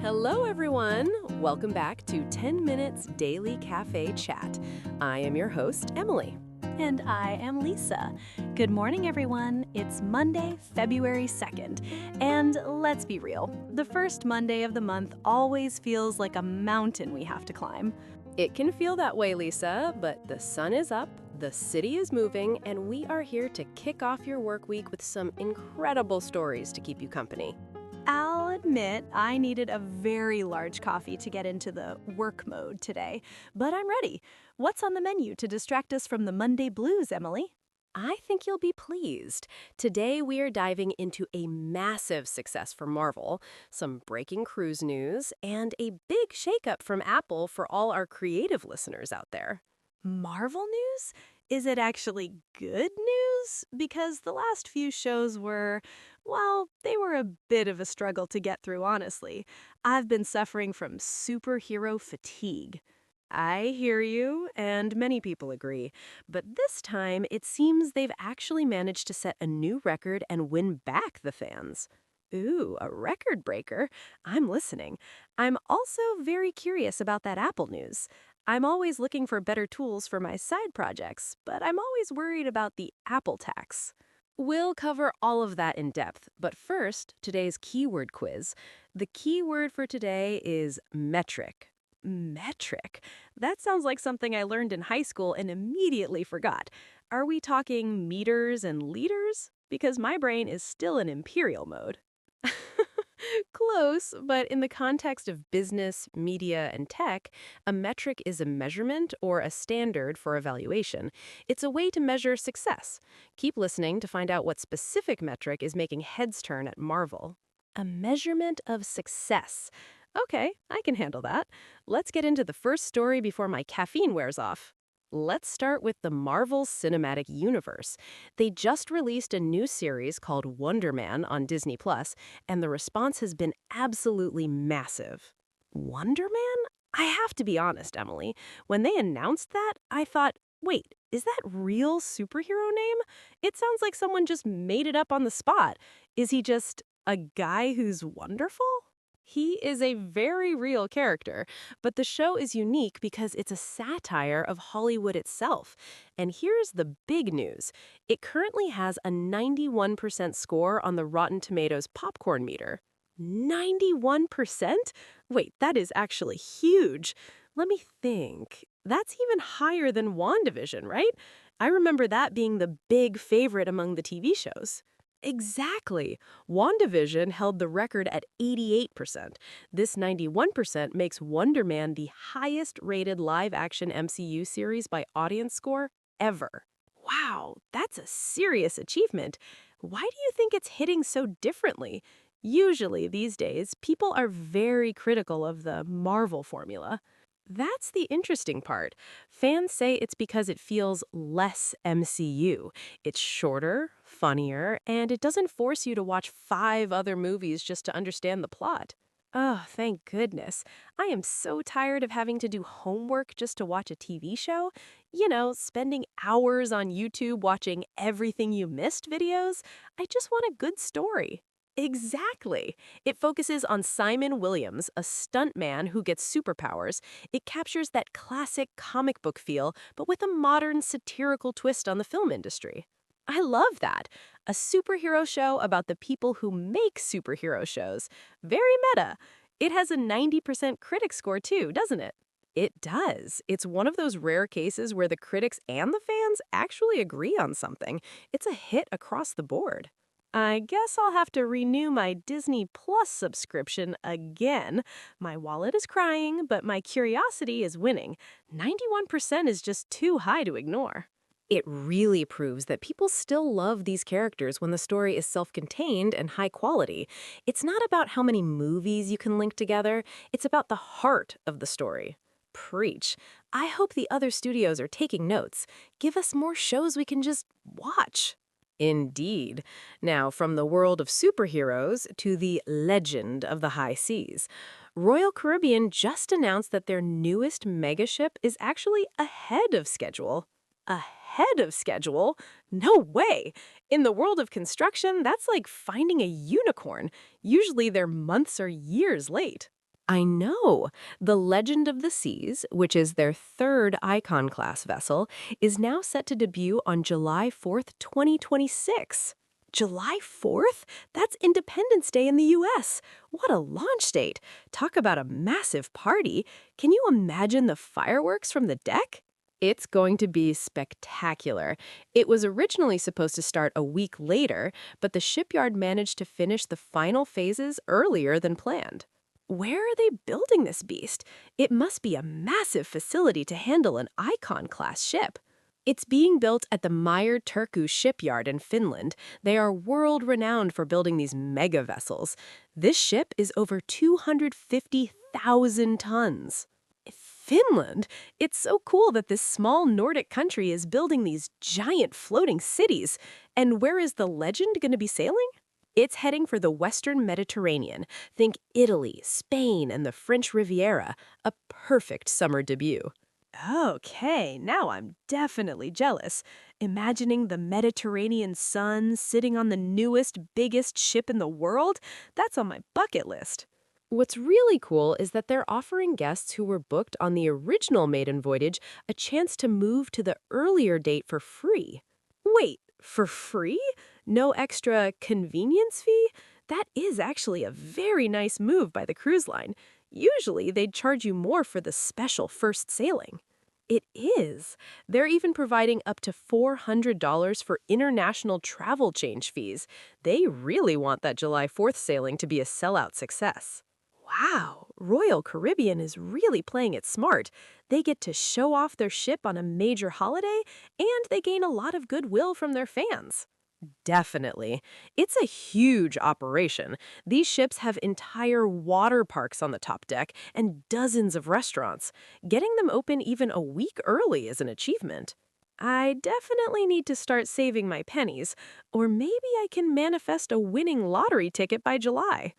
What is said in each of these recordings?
Hello, everyone. Welcome back to 10 Minutes Daily Cafe Chat. I am your host, Emily. And I am Lisa. Good morning, everyone. It's Monday, February 2nd. And let's be real, the first Monday of the month always feels like a mountain we have to climb. It can feel that way, Lisa, but the sun is up, the city is moving, and we are here to kick off your work week with some incredible stories to keep you company. I'll admit I needed a very large coffee to get into the work mode today, but I'm ready. What's on the menu to distract us from the Monday blues, Emily? I think you'll be pleased. Today we are diving into a massive success for Marvel, some breaking cruise news, and a big shakeup from Apple for all our creative listeners out there. Marvel news? Is it actually good news? Because the last few shows were, well, they were a bit of a struggle to get through, honestly. I've been suffering from superhero fatigue. I hear you, and many people agree. But this time, it seems they've actually managed to set a new record and win back the fans. Ooh, a record breaker. I'm listening. I'm also very curious about that Apple news. I'm always looking for better tools for my side projects, but I'm always worried about the Apple tax. We'll cover all of that in depth, but first, today's keyword quiz. The keyword for today is metric. Metric? That sounds like something I learned in high school and immediately forgot. Are we talking meters and liters? Because my brain is still in imperial mode. Close, but in the context of business, media, and tech, a metric is a measurement or a standard for evaluation. It's a way to measure success. Keep listening to find out what specific metric is making heads turn at Marvel. A measurement of success. Okay, I can handle that. Let's get into the first story before my caffeine wears off. Let's start with the Marvel Cinematic Universe. They just released a new series called Wonder Man on Disney+, and the response has been absolutely massive. Wonder Man? I have to be honest, Emily. When they announced that, I thought, wait, is that real superhero name? It sounds like someone just made it up on the spot. Is he just a guy who's wonderful? He is a very real character, but the show is unique because it's a satire of Hollywood itself. And here's the big news. It currently has a 91% score on the Rotten Tomatoes popcorn meter. 91%? Wait, that is actually huge. Let me think. That's even higher than WandaVision, right? I remember that being the big favorite among the TV shows. Exactly. WandaVision held the record at 88%. This 91% makes Wonder Man the highest-rated live-action MCU series by audience score ever. Wow, that's a serious achievement. Why do you think it's hitting so differently? Usually, these days, people are very critical of the Marvel formula. That's the interesting part. Fans say it's because it feels less MCU. It's shorter, funnier, and it doesn't force you to watch 5 other movies just to understand the plot. Oh, thank goodness. I am so tired of having to do homework just to watch a TV show. You know, spending hours on YouTube watching everything you missed videos. I just want a good story. Exactly. It focuses on Simon Williams, a stuntman who gets superpowers. It captures that classic comic book feel, but with a modern satirical twist on the film industry. I love that. A superhero show about the people who make superhero shows. Very meta. It has a 90% critic score too, doesn't it? It does. It's one of those rare cases where the critics and the fans actually agree on something. It's a hit across the board. I guess I'll have to renew my Disney Plus subscription again. My wallet is crying, but my curiosity is winning. 91% is just too high to ignore. It really proves that people still love these characters when the story is self-contained and high quality. It's not about how many movies you can link together. It's about the heart of the story. Preach. I hope the other studios are taking notes. Give us more shows we can just watch. Indeed. Now, from the world of superheroes to the legend of the high seas, Royal Caribbean just announced that their newest megaship is actually ahead of schedule. Ahead of schedule? No way! In the world of construction, that's like finding a unicorn. Usually they're months or years late. I know. The Legend of the Seas, which is their third Icon-class vessel, is now set to debut on July 4th, 2026. July 4th? That's Independence Day in the U.S. What a launch date! Talk about a massive party. Can you imagine the fireworks from the deck? It's going to be spectacular. It was originally supposed to start a week later, but the shipyard managed to finish the final phases earlier than planned. Where are they building this beast? It must be a massive facility to handle an Icon-class ship. It's being built at the Meyer Turku shipyard in Finland. They are world-renowned for building these mega vessels. This ship is over 250,000 tons. Finland? It's so cool that this small Nordic country is building these giant floating cities. And where is the Legend going to be sailing? It's heading for the Western Mediterranean. Think Italy, Spain, and the French Riviera. A perfect summer debut. Okay, now I'm definitely jealous. Imagining the Mediterranean sun sitting on the newest, biggest ship in the world? That's on my bucket list. What's really cool is that they're offering guests who were booked on the original maiden voyage a chance to move to the earlier date for free. Wait, for free? No extra convenience fee? That is actually a very nice move by the cruise line. Usually, they'd charge you more for the special first sailing. It is. They're even providing up to $400 for international travel change fees. They really want that July 4th sailing to be a sellout success. Wow, Royal Caribbean is really playing it smart. They get to show off their ship on a major holiday, and they gain a lot of goodwill from their fans. Definitely. It's a huge operation. These ships have entire water parks on the top deck and dozens of restaurants. Getting them open even a week early is an achievement. I definitely need to start saving my pennies, or maybe I can manifest a winning lottery ticket by July.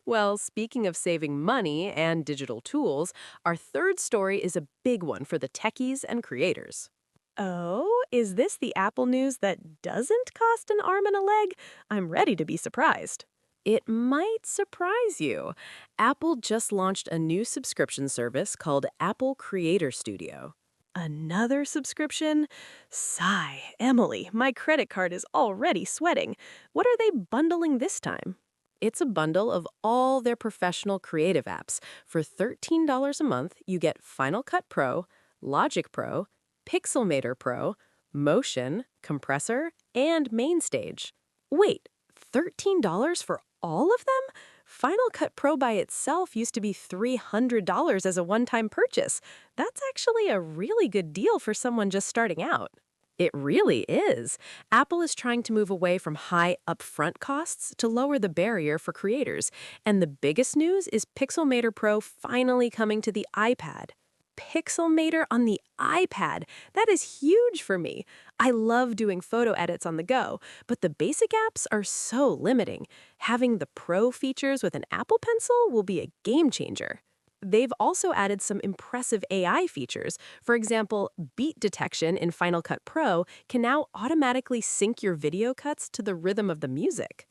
Well, speaking of saving money and digital tools, our third story is a big one for the techies and creators. Oh, is this the Apple news that doesn't cost an arm and a leg? I'm ready to be surprised. It might surprise you. Apple just launched a new subscription service called Apple Creator Studio. Another subscription? Sigh, Emily, my credit card is already sweating. What are they bundling this time? It's a bundle of all their professional creative apps. For $13 a month, you get Final Cut Pro, Logic Pro, Pixelmator Pro, Motion, Compressor, and Mainstage. Wait, $13 for all of them? Final Cut Pro by itself used to be $300 as a one-time purchase. That's actually a really good deal for someone just starting out. It really is. Apple is trying to move away from high upfront costs to lower the barrier for creators. And the biggest news is Pixelmator Pro finally coming to the iPad. Pixelmator on the iPad. That is huge for me. I love doing photo edits on the go, but the basic apps are so limiting. Having the Pro features with an Apple Pencil will be a game changer. They've also added some impressive AI features. For example, beat detection in Final Cut Pro can now automatically sync your video cuts to the rhythm of the music.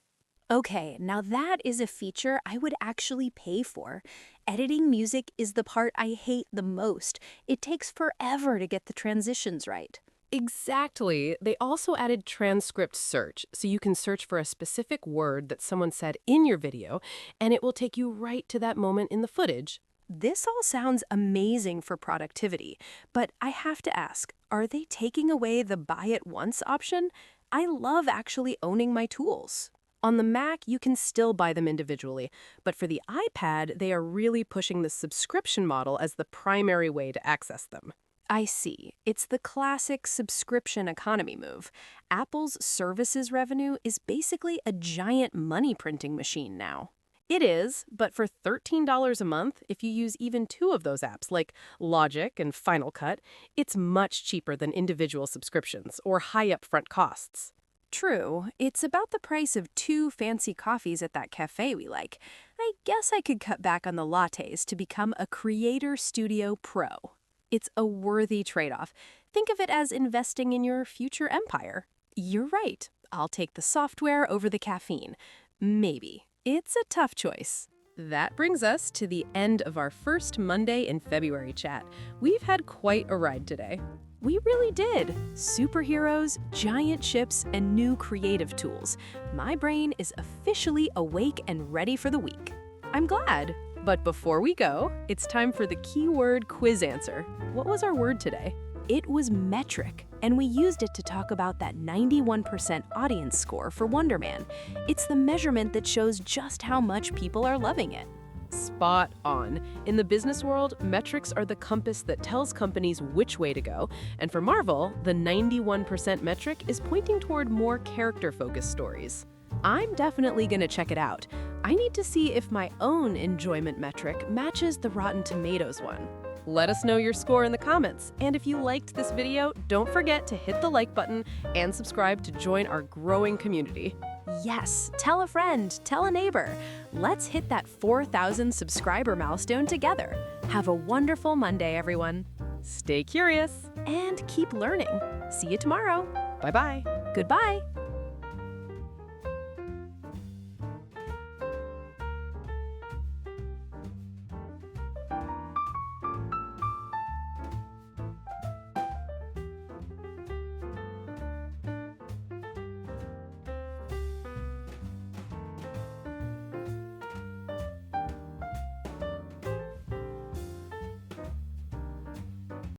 Okay, now that is a feature I would actually pay for. Editing music is the part I hate the most. It takes forever to get the transitions right. Exactly. They also added transcript search, so you can search for a specific word that someone said in your video, and it will take you right to that moment in the footage. This all sounds amazing for productivity, but I have to ask, are they taking away the buy it once option? I love actually owning my tools. On the Mac, you can still buy them individually, but for the iPad, they are really pushing the subscription model as the primary way to access them. I see. It's the classic subscription economy move. Apple's services revenue is basically a giant money printing machine now. It is, but for $13 a month, if you use even two of those apps like Logic and Final Cut, it's much cheaper than individual subscriptions or high upfront costs. True, it's about the price of 2 fancy coffees at that cafe we like. I guess I could cut back on the lattes to become a Creator Studio Pro. It's a worthy trade-off. Think of it as investing in your future empire. You're right. I'll take the software over the caffeine. Maybe. It's a tough choice. That brings us to the end of our first Monday in February chat. We've had quite a ride today. We really did. Superheroes, giant ships, and new creative tools. My brain is officially awake and ready for the week. I'm glad. But before we go, it's time for the keyword quiz answer. What was our word today? It was metric, and we used it to talk about that 91% audience score for Wonder Man. It's the measurement that shows just how much people are loving it. Spot on. In the business world, metrics are the compass that tells companies which way to go. And for Marvel, the 91% metric is pointing toward more character-focused stories. I'm definitely gonna check it out. I need to see if my own enjoyment metric matches the Rotten Tomatoes one. Let us know your score in the comments. And if you liked this video, don't forget to hit the like button and subscribe to join our growing community. Yes, tell a friend, tell a neighbor. Let's hit that 4,000 subscriber milestone together. Have a wonderful Monday, everyone. Stay curious and keep learning. See you tomorrow. Bye-bye. Goodbye.